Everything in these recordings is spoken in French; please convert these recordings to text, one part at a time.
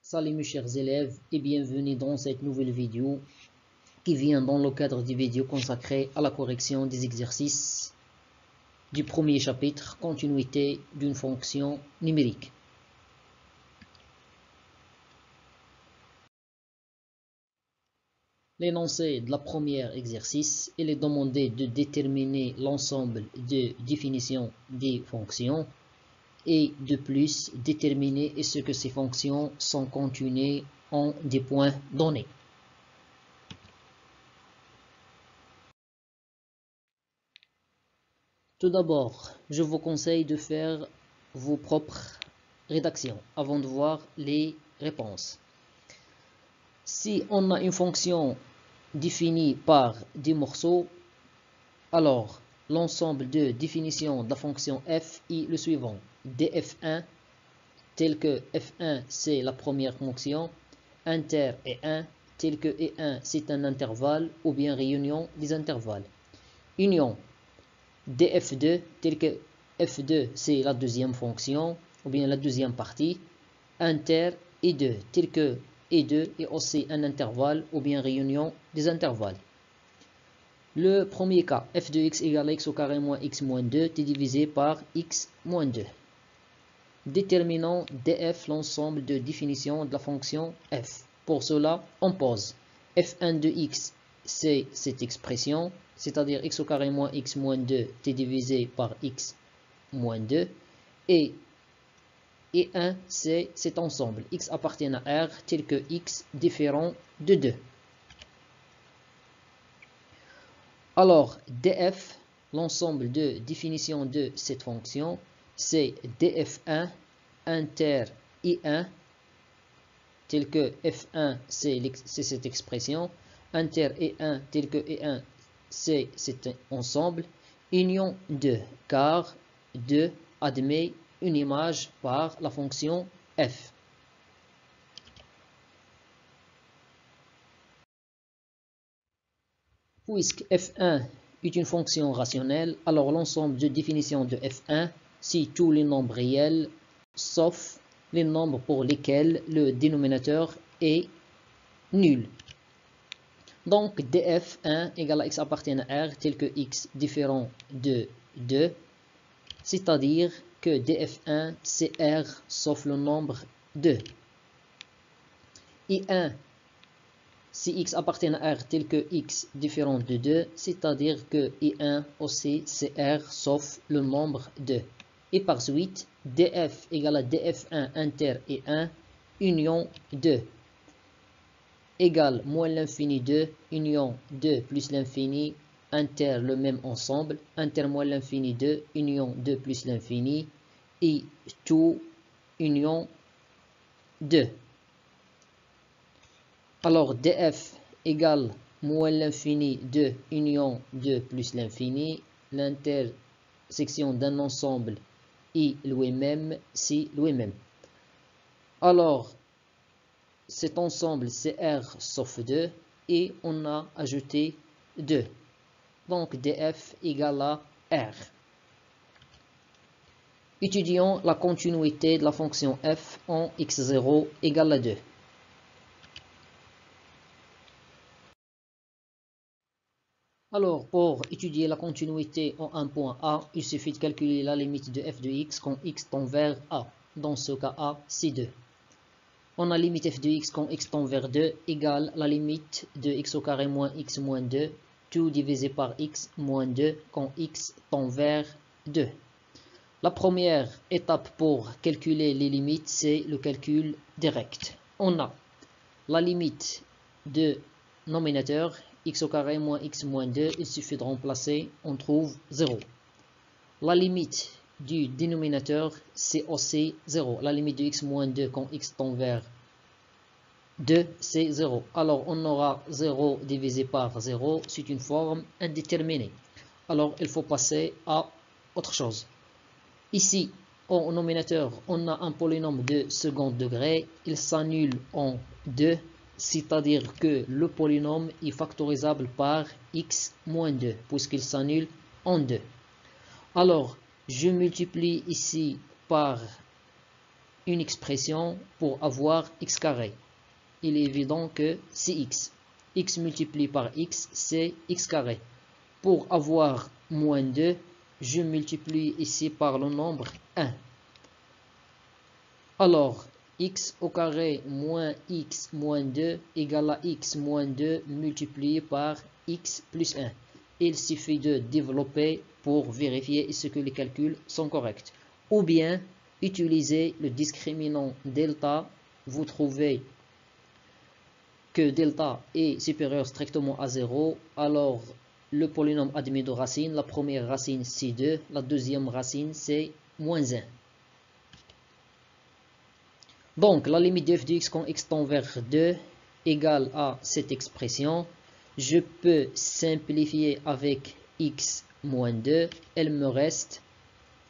Salut mes chers élèves et bienvenue dans cette nouvelle vidéo qui vient dans le cadre des vidéos consacrées à la correction des exercices du premier chapitre, continuité d'une fonction numérique. L'énoncé de la première exercice, il est demandé de déterminer l'ensemble de définitions des fonctions et de plus déterminer est-ce que ces fonctions sont contenues en des points donnés. Tout d'abord, je vous conseille de faire vos propres rédactions avant de voir les réponses. Si on a une fonction définie par des morceaux, alors l'ensemble de définition de la fonction f est le suivant. df1, tel que f1 c'est la première fonction, inter et 1, tel que e1 c'est un intervalle ou bien réunion des intervalles. Union df2, tel que f2 c'est la deuxième fonction, ou bien la deuxième partie, inter e2, tel que e2 est aussi un intervalle, ou bien réunion des intervalles. Le premier cas, f de x égale x au carré moins x moins 2, est divisé par x moins 2. Déterminons df l'ensemble de définition de la fonction f. Pour cela, on pose f1 de x, c'est cette expression, c'est-à-dire x au carré moins x moins 2 est divisé par x moins 2. Et 1, c'est cet ensemble. X appartient à R tel que x différent de 2. Alors, df, l'ensemble de définition de cette fonction, c'est df1 inter i1, tel que f1 c'est cette expression, inter e1 tel que e1 c'est cet ensemble, union 2, car 2 admet une image par la fonction f. Puisque f1 est une fonction rationnelle, alors l'ensemble de définition de f1, c'est tous les nombres réels, sauf les nombres pour lesquels le dénominateur est nul. Donc df1 égale à x appartient à R tel que x différent de 2, c'est-à-dire que df1 c'est R sauf le nombre 2. I1 si x appartient à R tel que x différent de 2, c'est-à-dire que I1 aussi c'est R sauf le nombre 2. Et par suite, df égale à df1 inter et 1 union 2 égale moins l'infini 2 union 2 plus l'infini inter le même ensemble, inter moins l'infini 2 union 2 plus l'infini et tout union 2. Alors df égale moins l'infini 2 union 2 plus l'infini, l'intersection d'un ensemble est lui-même, c'est lui-même. Alors cet ensemble c'est R sauf 2 et on a ajouté 2. Donc df égale à R. Étudions la continuité de la fonction f en x0 égale à 2. Alors, pour étudier la continuité en un point A, il suffit de calculer la limite de f de x quand x tend vers A. Dans ce cas A, c'est 2. On a limite f de x quand x tend vers 2 égale la limite de x au carré moins x moins 2, tout divisé par x moins 2 quand x tend vers 2. La première étape pour calculer les limites, c'est le calcul direct. On a la limite de nominateur, x au carré moins x moins 2, il suffit de remplacer, on trouve 0. La limite du dénominateur, c'est aussi 0. La limite de x moins 2 quand x tend vers 2, c'est 0. Alors, on aura 0 divisé par 0, c'est une forme indéterminée. Alors, il faut passer à autre chose. Ici, au nominateur, on a un polynôme de second degré. Il s'annule en 2, c'est-à-dire que le polynôme est factorisable par x moins 2, puisqu'il s'annule en 2. Alors, je multiplie ici par une expression pour avoir x carré. Il est évident que c'est x. X multiplié par x, c'est x carré. Pour avoir moins 2, je multiplie ici par le nombre 1. Alors, x au carré moins x moins 2 égale à x moins 2 multiplié par x plus 1. Il suffit de développer pour vérifier ce que les calculs sont corrects. Ou bien, utiliser le discriminant delta. Vous trouvez que delta est supérieur strictement à 0. Alors, le polynôme admet deux racines. La première racine, c'est 2. La deuxième racine, c'est moins 1. Donc, la limite de f de x quand x tend vers 2 égale à cette expression. Je peux simplifier avec x moins 2. Elle me reste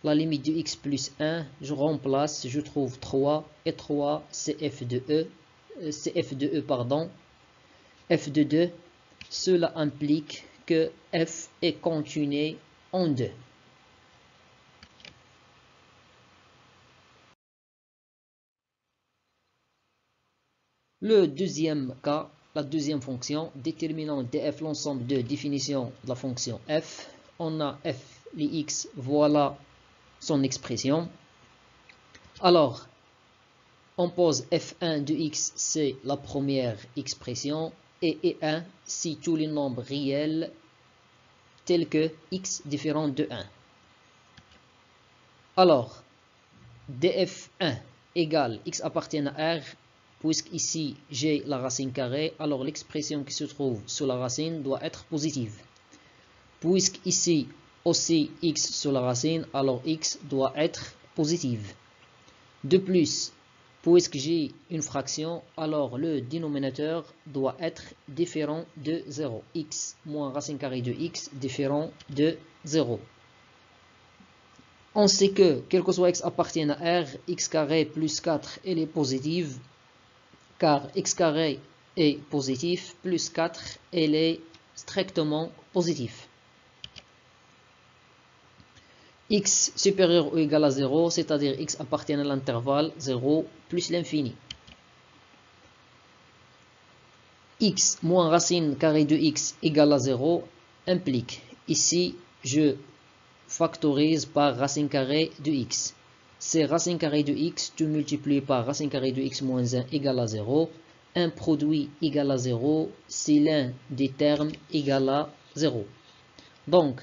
la limite de x plus 1. Je remplace, je trouve 3. Et 3, c'est f de e. C'est f de e, pardon. F de 2. Cela implique que f est continu en 2. Le deuxième cas, la deuxième fonction, déterminant df l'ensemble de définition de la fonction f. On a f, les x, voilà son expression. Alors, on pose f1 de x, c'est la première expression, et e1, si tous les nombres réels tels que x différent de 1. Alors, df1 égale x appartient à R, puisqu'ici j'ai la racine carrée, alors l'expression qui se trouve sous la racine doit être positive. Puisqu'ici aussi x sous la racine, alors x doit être positive. De plus, puisque j'ai une fraction, alors le dénominateur doit être différent de 0. X moins racine carrée de x différent de 0. On sait que, quel que soit x appartient à R, x carré plus 4, elle est positive, car x carré est positif, plus 4, elle est strictement positif. X supérieur ou égal à 0, c'est-à-dire x appartient à l'intervalle 0 plus l'infini. X moins racine carrée de x égale à 0 implique, ici je factorise par racine carrée de x. C'est racine carrée de x, tu multiplies par racine carrée de x moins 1 égale à 0. Un produit égal à 0 si l'un des termes égale à 0. Donc,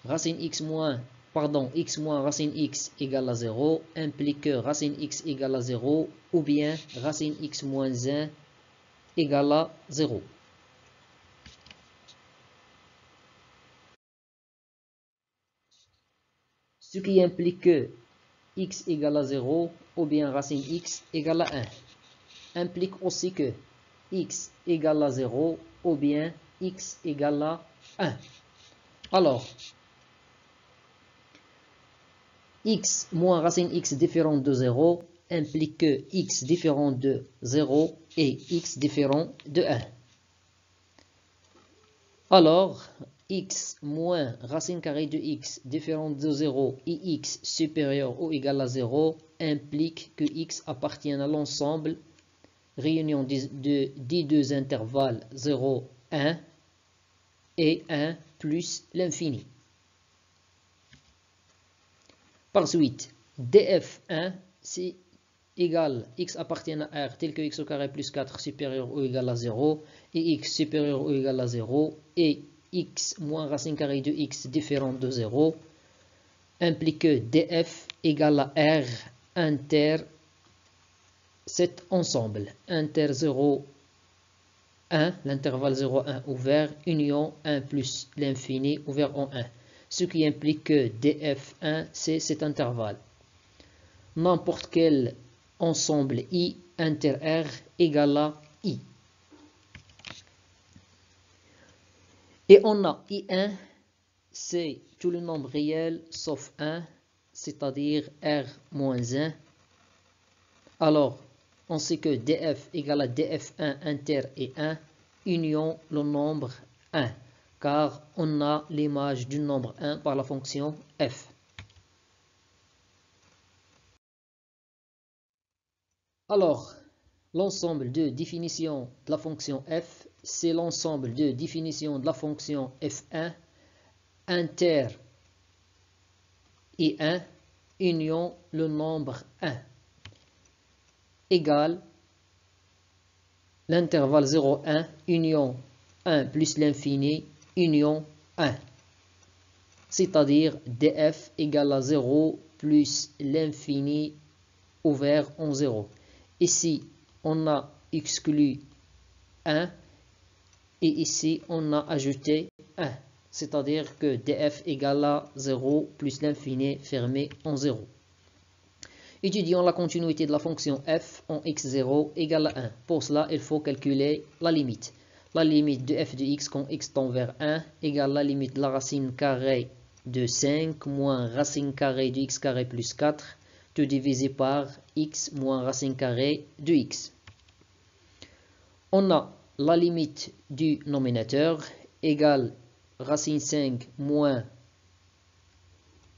x moins racine x égale à 0 implique que racine x égale à 0 ou bien racine x moins 1 égale à 0. Ce qui implique que x égale à 0 ou bien racine x égale à 1. Implique aussi que x égale à 0 ou bien x égale à 1. Alors, x moins racine x différent de 0 implique que x différent de 0 et x différent de 1. Alors, x moins racine carrée de x différent de 0 et x supérieur ou égal à 0 implique que x appartient à l'ensemble réunion des deux intervalles 0, 1 et 1 plus l'infini. Par suite, df1 c'est égal x appartient à R tel que x au carré plus 4 supérieur ou égal à 0 et x supérieur ou égal à 0 et x moins racine carrée de x différent de 0 implique que df égale à R inter cet ensemble inter 0, 1, l'intervalle 0, 1 ouvert, union 1 plus l'infini ouvert en 1. Ce qui implique que df1 c'est cet intervalle. N'importe quel ensemble I inter R égale à I. Et on a I1, c'est tous les nombres réels sauf 1, c'est-à-dire R moins 1. Alors, on sait que df égale à df1 inter et 1, union le nombre 1, car on a l'image du nombre 1 par la fonction f. Alors, l'ensemble de définitions de la fonction f, c'est l'ensemble de définitions de la fonction f1 inter et 1 union le nombre 1 égale l'intervalle 0,1 union 1 plus l'infini union 1. C'est-à-dire df égale à 0 plus l'infini ouvert en 0. Ici, on a exclu 1 et ici, on a ajouté 1. C'est-à-dire que df égale à 0 plus l'infini fermé en 0. Étudions la continuité de la fonction f en x0 égale à 1. Pour cela, il faut calculer la limite. La limite de f de x quand x tend vers 1 égale la limite de la racine carrée de 5 moins racine carrée de x carré plus 4, tout divisé par x moins racine carrée de x. On a la limite du nominateur égale racine 5 moins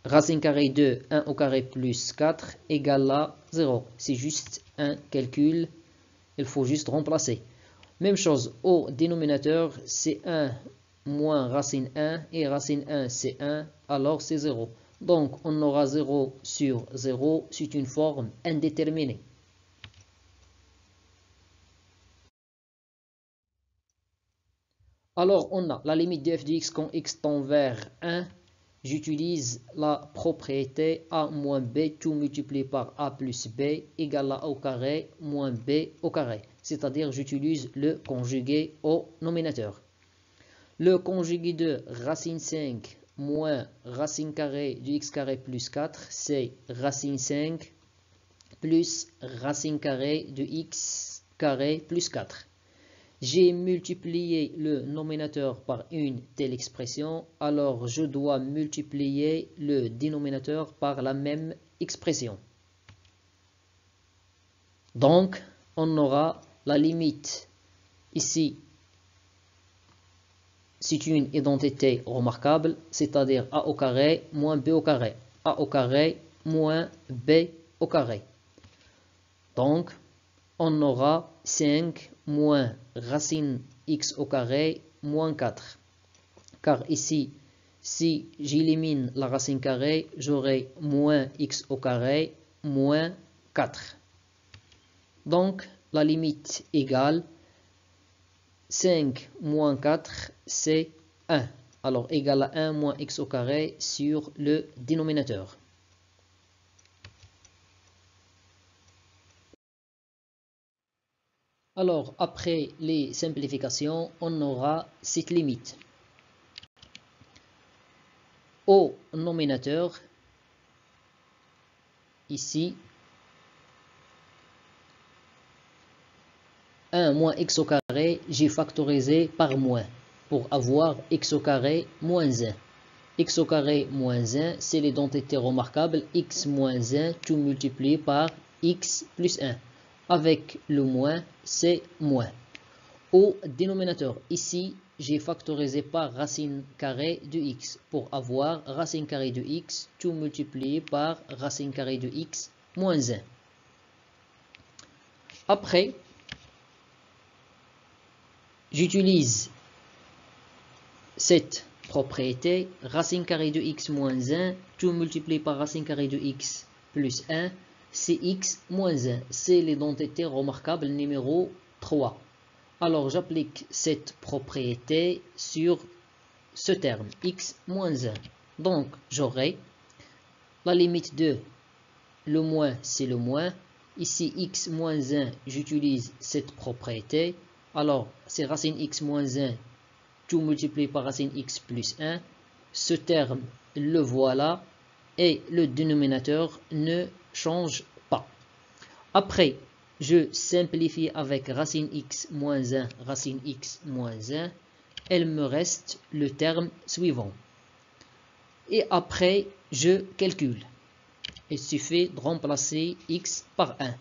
racine carrée de 1 au carré plus 4 égale à 0. C'est juste un calcul, il faut juste remplacer. Même chose au dénominateur, c'est 1 moins racine 1 et racine 1 c'est 1, alors c'est 0. Donc on aura 0 sur 0, c'est une forme indéterminée. Alors on a la limite de f de x quand x tend vers 1. J'utilise la propriété a moins b tout multiplié par a plus b égale à a au carré moins b au carré. C'est-à-dire j'utilise le conjugué au nominateur. Le conjugué de racine 5 moins racine carrée de x carré plus 4, c'est racine 5 plus racine carrée de x carré plus 4. J'ai multiplié le nominateur par une telle expression, alors je dois multiplier le dénominateur par la même expression. Donc, on aura la limite ici. C'est une identité remarquable, c'est-à-dire a au carré moins b au carré. A au carré moins b au carré. Donc, on aura 5 moins racine x au carré moins 4. Car ici, si j'élimine la racine carrée, j'aurai moins x au carré moins 4. Donc, la limite égale 5 moins 4, c'est 1. Alors, égal à 1 moins x au carré sur le dénominateur. Alors, après les simplifications, on aura cette limite. Au nominateur, ici, 1 moins x au carré, j'ai factorisé par moins pour avoir x au carré moins 1. X au carré moins 1, c'est l'identité remarquable x moins 1 tout multiplié par x plus 1. Avec le moins, c'est moins. Au dénominateur, ici, j'ai factorisé par racine carrée de x pour avoir racine carrée de x tout multiplié par racine carrée de x moins 1. Après, j'utilise cette propriété, racine carrée de x moins 1, tout multiplié par racine carrée de x plus 1, c'est x moins 1. C'est l'identité remarquable numéro 3. Alors j'applique cette propriété sur ce terme, x moins 1. Donc j'aurai la limite de le moins, c'est le moins. Ici, x moins 1, j'utilise cette propriété. Alors, c'est racine x moins 1, tout multiplié par racine x plus 1. Ce terme, le voilà. Et le dénominateur ne change pas. Après, je simplifie avec racine x moins 1, racine x moins 1. Il me reste le terme suivant. Et après, je calcule. Il suffit de remplacer x par 1.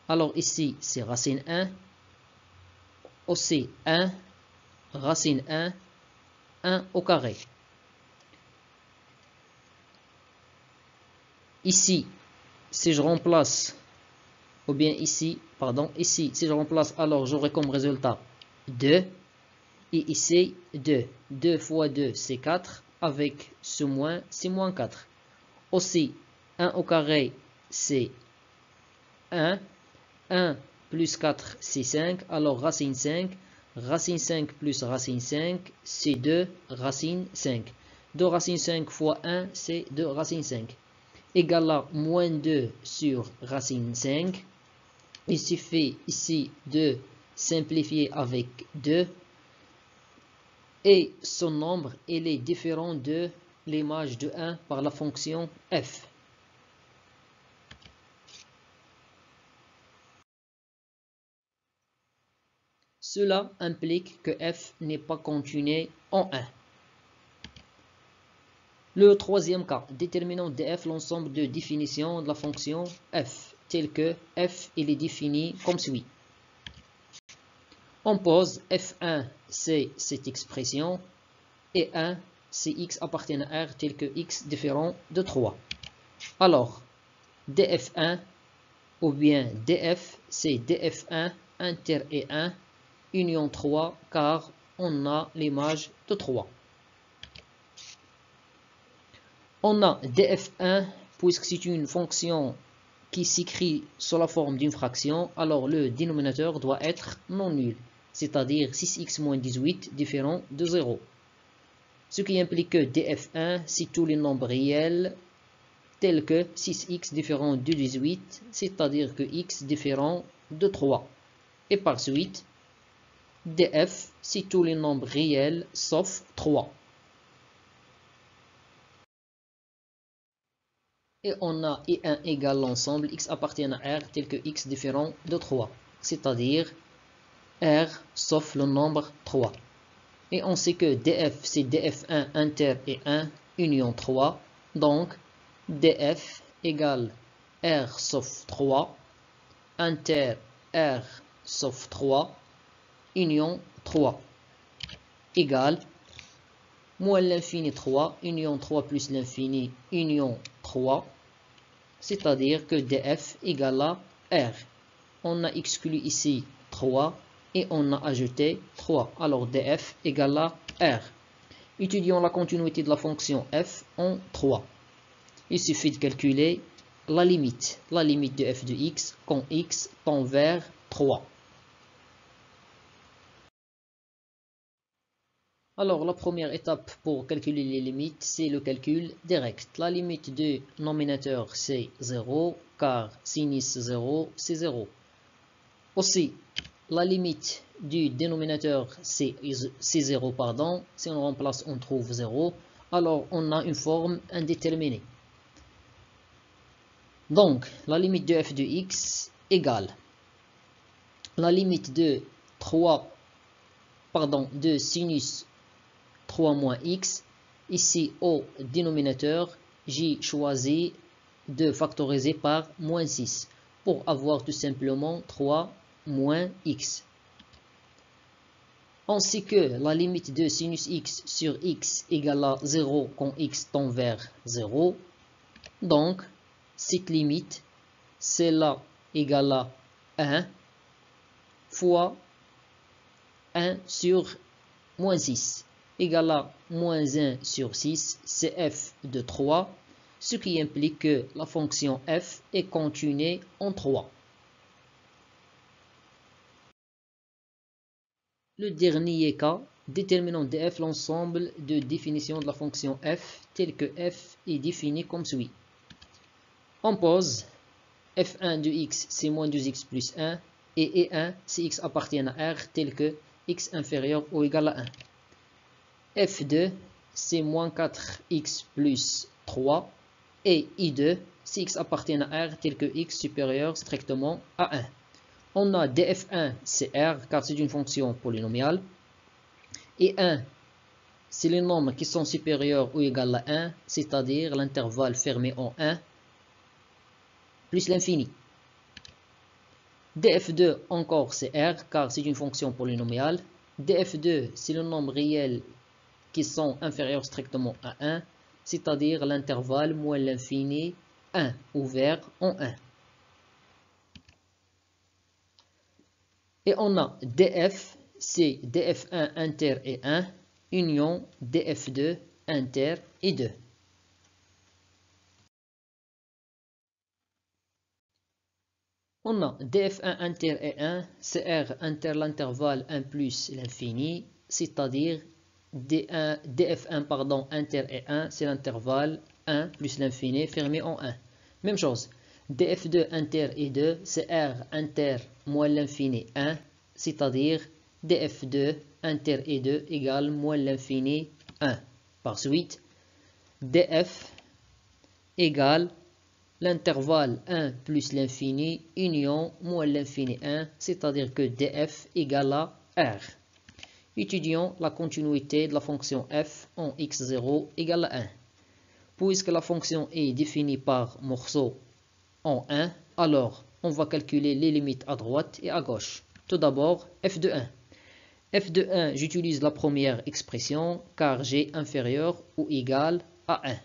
Alors ici, c'est racine 1. Aussi 1, racine 1 au carré. Ici, si je remplace ou bien ici, ici, si je remplace, alors j'aurai comme résultat 2, et ici 2. 2 fois 2, c'est 4, avec ce moins, c'est moins 4. Aussi, 1 au carré, c'est 1. 1 plus 4, c'est 5. Alors, racine 5. Racine 5 plus racine 5, c'est 2 racine 5. 2 racine 5 fois 1, c'est 2 racine 5. Égal à moins 2 sur racine 5. Il suffit ici de simplifier avec 2. Et son nombre, il est différent de l'image de 1 par la fonction f. Cela implique que f n'est pas continu en 1. Le troisième cas, déterminant df l'ensemble de définition de la fonction f, tel que f il est défini comme suit. On pose f1, c'est cette expression, et 1, c'est x appartient à R, tel que x différent de 3. Alors, df1, ou bien df, c'est df1 inter et 1, union 3, car on a l'image de 3. On a df1, puisque c'est une fonction qui s'écrit sous la forme d'une fraction, alors le dénominateur doit être non nul, c'est-à-dire 6x moins 18 différent de 0. Ce qui implique que df1, c'est tous les nombres réels tels que 6x différent de 18, c'est-à-dire que x différent de 3. Et par suite, df, c'est tous les nombres réels sauf 3. Et on a I1 égale l'ensemble x appartient à R tel que x différent de 3, c'est-à-dire R sauf le nombre 3. Et on sait que df c'est df1 inter et 1 union 3, donc df égale R sauf 3, inter R sauf 3, union 3, égale moins l'infini 3, union 3 plus l'infini, union 3, c'est-à-dire que df égale à R. On a exclu ici 3 et on a ajouté 3. Alors df égale à R. Étudions la continuité de la fonction f en 3. Il suffit de calculer la limite de f de x quand x tend vers 3. Alors, la première étape pour calculer les limites, c'est le calcul direct. La limite du nominateur, c'est 0, car sinus 0, c'est 0. Aussi, la limite du dénominateur, c'est 0, pardon. Si on remplace, on trouve 0. Alors, on a une forme indéterminée. Donc, la limite de f de x égale la limite de sinus 3 moins x. Ici, au dénominateur, j'ai choisi de factoriser par moins 6 pour avoir tout simplement 3 moins x. On sait que la limite de sinus x sur x égale à 0 quand x tend vers 0. Donc, cette limite, c'est là égale à 1 fois 1 sur moins 6. Égale à moins 1 sur 6, c'est f de 3, ce qui implique que la fonction f est continue en 3. Le dernier cas, déterminant df l'ensemble de définition de la fonction f, tel que f est défini comme suit. On pose f1 de x, c'est moins 2x plus 1, et e1, c'est x appartient à R, tel que x inférieur ou égal à 1. f2, c'est moins 4x plus 3. Et I2, c'est x appartient à R, tel que x supérieur strictement à 1. On a df1, c'est R, car c'est une fonction polynomiale. Et 1, c'est les nombres qui sont supérieurs ou égaux à 1, c'est-à-dire l'intervalle fermé en 1, plus l'infini. df2, encore, c'est R, car c'est une fonction polynomiale. df2, c'est le nombre réel qui sont inférieurs strictement à 1, c'est-à-dire l'intervalle moins l'infini 1, ouvert en 1. Et on a df, c'est df1 inter et 1, union df2 inter et 2. On a df1 inter et 1, c'est R inter l'intervalle 1 plus l'infini, c'est-à-dire df1 pardon, inter et 1, c'est l'intervalle 1 plus l'infini fermé en 1. Même chose, df2 inter et 2, c'est R inter moins l'infini 1, c'est-à-dire df2 inter et 2 égale moins l'infini 1. Par suite, df égale l'intervalle 1 plus l'infini union moins l'infini 1, c'est-à-dire que df égale à R. Étudions la continuité de la fonction f en x0 égale à 1. Puisque la fonction est définie par morceau en 1, alors on va calculer les limites à droite et à gauche. Tout d'abord, f de 1. f de 1, j'utilise la première expression car g inférieur ou égal à 1.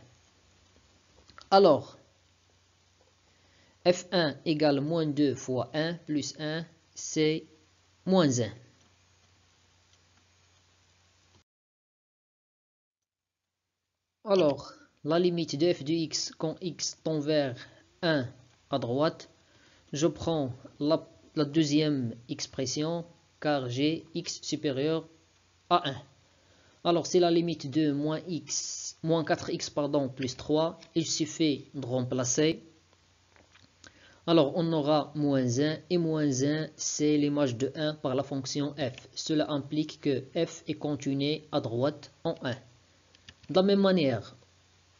Alors, f1 égale moins 2 fois 1 plus 1, c'est moins 1. Alors, la limite de f de x quand x tend vers 1 à droite, je prends la deuxième expression car j'ai x supérieur à 1. Alors, c'est la limite de moins 4x pardon, plus 3. Il suffit de remplacer. Alors, on aura moins 1 et moins 1, c'est l'image de 1 par la fonction f. Cela implique que f est continu à droite en 1. De la même manière,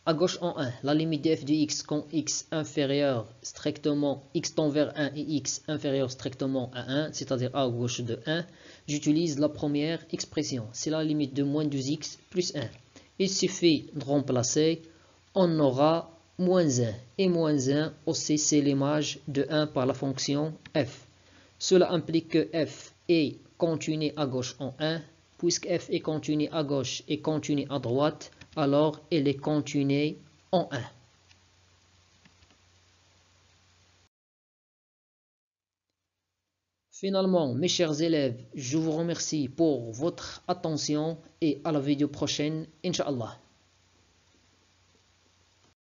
à gauche en 1, la limite de f de x quand x inférieur strictement, x tend vers 1 et x inférieur strictement à 1, c'est-à-dire à gauche de 1, j'utilise la première expression. C'est la limite de moins 2x plus 1. Il suffit de remplacer, on aura moins 1. Et moins 1 aussi, c'est l'image de 1 par la fonction f. Cela implique que f est continu à gauche en 1. Puisque f est continu à gauche et continu à droite, alors elle est continue en 1. Finalement, mes chers élèves, je vous remercie pour votre attention et à la vidéo prochaine, Inch'Allah.